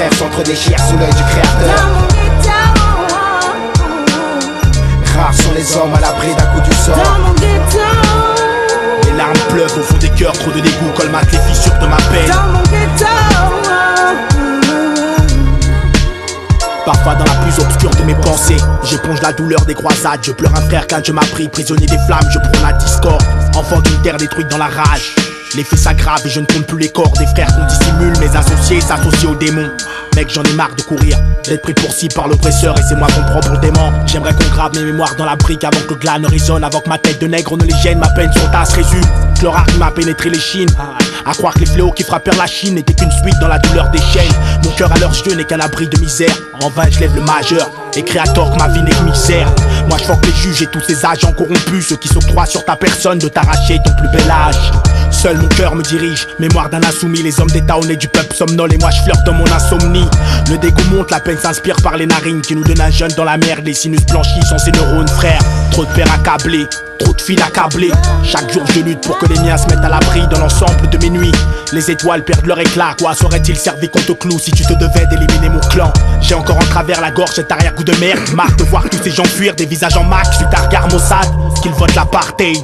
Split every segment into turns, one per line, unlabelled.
frères s'entre-déchirent sous l'œil du créateur. Rares sont les hommes à l'abri d'un coup du sort.
Les larmes pleuvent au fond des cœurs, trop de dégoût colmatent les fissures de ma peine. Parfois dans la plus obscure de mes pensées, j'éponge la douleur des croisades. Je pleure un frère qu'un Dieu m'a pris, prisonnier des flammes, je prône la discorde. Enfant d'une terre détruite dans la rage, les faits s'aggravent et je ne compte plus les corps des frères qu'on dissimule. Mes associés s'associent aux démons. Mec, j'en ai marre de courir, d'être pris pour cible par l'oppresseur, et c'est moi qu'on prend pour le démon. J'aimerais qu'on grave mes mémoires dans la brique avant que le glas ne résonne, avant que ma tête de nègre ne les gêne. Ma peine sur tasse résume, Chlorargue m'a pénétré les chines. À croire que les fléaux qui frappèrent la Chine n'étaient qu'une suite dans la douleur des chaînes. Mon cœur à leurs yeux n'est qu'un abri de misère. En vain je lève le majeur, écrit à tort que ma vie n'est que misère. Moi je que les juges et tous ces agents corrompus, ceux qui s'octroient sur ta personne de t'arracher ton plus bel âge. Seul mon cœur me dirige, mémoire d'un insoumis. Les hommes d'état honnêtes du peuple somnolent et moi je flirte dans mon insomnie. Le dégoût monte, la peine s'inspire par les narines qui nous donnent un jeune dans la merde. Les sinus blanchis sont ses neurones frères. Trop de pères accablés, trop de fils accablés. Chaque jour je lutte pour que les miens se mettent à l'abri dans l'ensemble de mes nuits. Les étoiles perdent leur éclat, quoi serait-il servi qu'on te cloue si tu te devais d'éliminer mon clan? J'ai encore en travers la gorge cet arrière-goût de merde. Marre de voir tous ces gens fuir, des visages en max suite à regard Mossad. Qu'ils votent l'apartheid,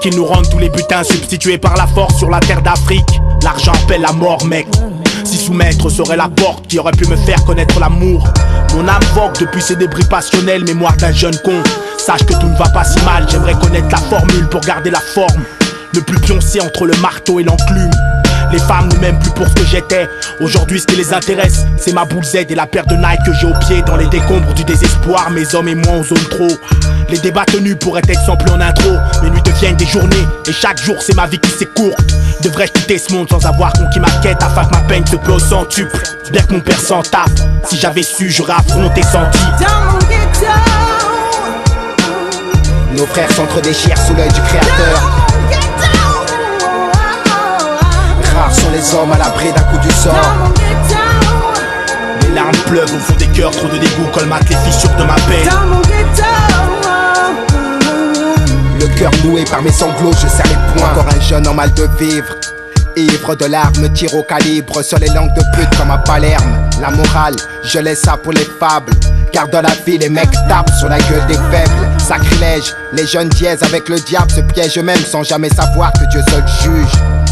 qu'ils nous rendent tous les butins substitués par la force sur la terre d'Afrique. L'argent appelle la mort mec. Si soumettre serait la porte qui aurait pu me faire connaître l'amour. Mon âme vogue depuis ces débris passionnels, mémoire d'un jeune con. Sache que tout ne va pas si mal, j'aimerais connaître la formule pour garder la forme. Ne plus pioncer entre le marteau et l'enclume. Les femmes ne m'aiment plus pour ce que j'étais. Aujourd'hui ce qui les intéresse, c'est ma boule Z et la paire de Nike que j'ai au pied. Dans les décombres du désespoir, mes hommes et moi on zone trop. Les débats tenus pourraient être samplés en intro. Mes nuits deviennent des journées et chaque jour c'est ma vie qui s'écourt. Devrais-je quitter ce monde sans avoir conquis ma quête, afin que ma peine se paie au centuple? Bien que mon père s'en tape, si j'avais su j'aurais affronté Santi.
Dans mon ghetto,
nos frères s'entre-déchirent sous l'œil du créateur. Rares sont les hommes à l'abri d'un coup du sort.
Les larmes pleuvent au fond des cœurs, trop de dégoût colmatent les fissures de ma peine.
Le cœur noué par mes sanglots, je serre les poings. Encore un jeune en mal de vivre, ivre de larmes, tire au calibre sur les langues de pute comme à Palerme. La morale, je laisse ça pour les fables, car dans la vie les mecs tapent sur la gueule des faibles. Sacrilège, les jeunes dièses avec le diable se piègent eux-mêmes sans jamais savoir que Dieu seul juge.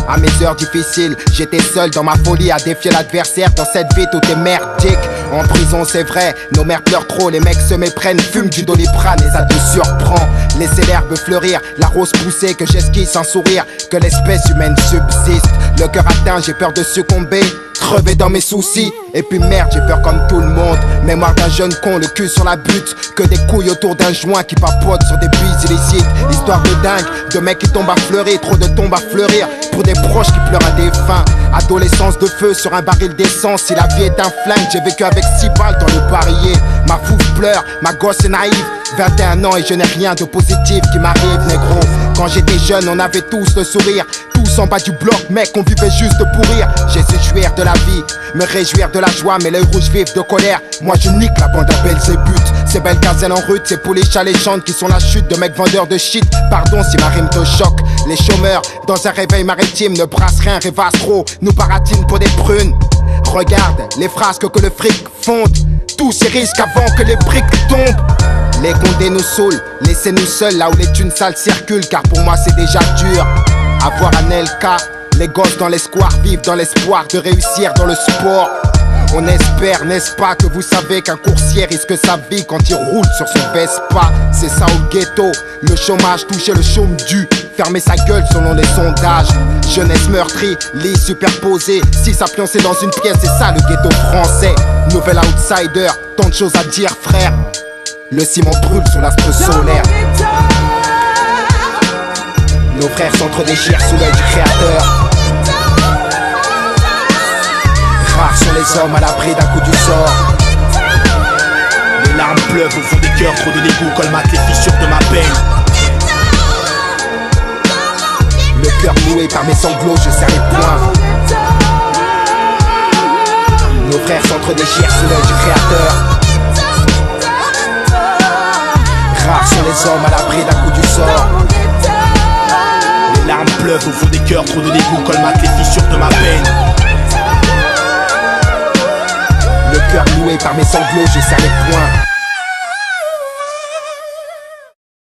À mes heures difficiles, j'étais seul dans ma folie à défier l'adversaire. Dans cette vie tout est merdique. En prison c'est vrai, nos mères pleurent trop. Les mecs se méprennent, fument du Doliprane et ça te surprend. Laissez l'herbe fleurir, la rose pousser, que j'esquisse sans sourire, que l'espèce humaine subsiste. Le cœur atteint, j'ai peur de succomber, crever dans mes soucis. Et puis merde, j'ai peur comme tout le monde. Mémoire d'un jeune con, le cul sur la butte, que des couilles autour d'un joint qui papotent sur des buis illicites. Histoire de dingue, de mecs qui tombent à fleurir, trop de tombes à fleurir, pour des proches qui pleurent à des fins. Adolescence de feu sur un baril d'essence. Si la vie est un flingue, j'ai vécu avec 6 balles dans le barillet. Ma fouf pleure, ma gosse est naïve. 21 ans et je n'ai rien de positif qui m'arrive, négro. Quand j'étais jeune, on avait tous le sourire. Tous en bas du bloc, mec, on vivait juste pour rire. J'ai su jouir de la vie, me réjouir de la joie, mais l'œil rouge vif de colère. Moi je nique la bande à Belzébuth. Ces belles gazelles en rut, c'est pour les chats légendes qui sont la chute de mecs vendeurs de shit. Pardon si ma rime te choque. Les chômeurs, dans un réveil maritime, ne brassent rien, rêvassent trop, nous baratinent pour des prunes. Regarde les frasques que le fric fonde, tous ces risques avant que les briques tombent. Les condés nous saoulent, laissez-nous seuls là où les thunes sales circulent, car pour moi c'est déjà dur. Avoir un LK, les gosses dans l'espoir vivent dans l'espoir de réussir dans le sport. On espère, n'est-ce pas, que vous savez qu'un coursier risque sa vie quand il roule sur son Vespa. C'est ça au ghetto, le chômage touchait le chôme dû, fermer sa gueule selon les sondages. Jeunesse meurtrie, lit superposé, si ça pionçait dans une pièce, c'est ça le ghetto français. Nouvel outsider, tant de choses à dire frère. Le ciment brûle sous l'astre solaire. Nos frères s'entre-déchirent sous l'œil du créateur. Rares sont les hommes à l'abri d'un coup du sort.
Les larmes pleuvent au fond des cœurs, trop de dégoût colmatent les fissures de ma peine.
Le cœur noué par mes sanglots, je serre les poings. Nos frères s'entre-déchirent sous l'œil du créateur. Rares sont les hommes à l'abri d'un coup du sort.
Les larmes pleuvent au fond des cœurs, trop de dégoût colmatent les fissures de ma peine.
noué par mes sanglots, je serre les poings.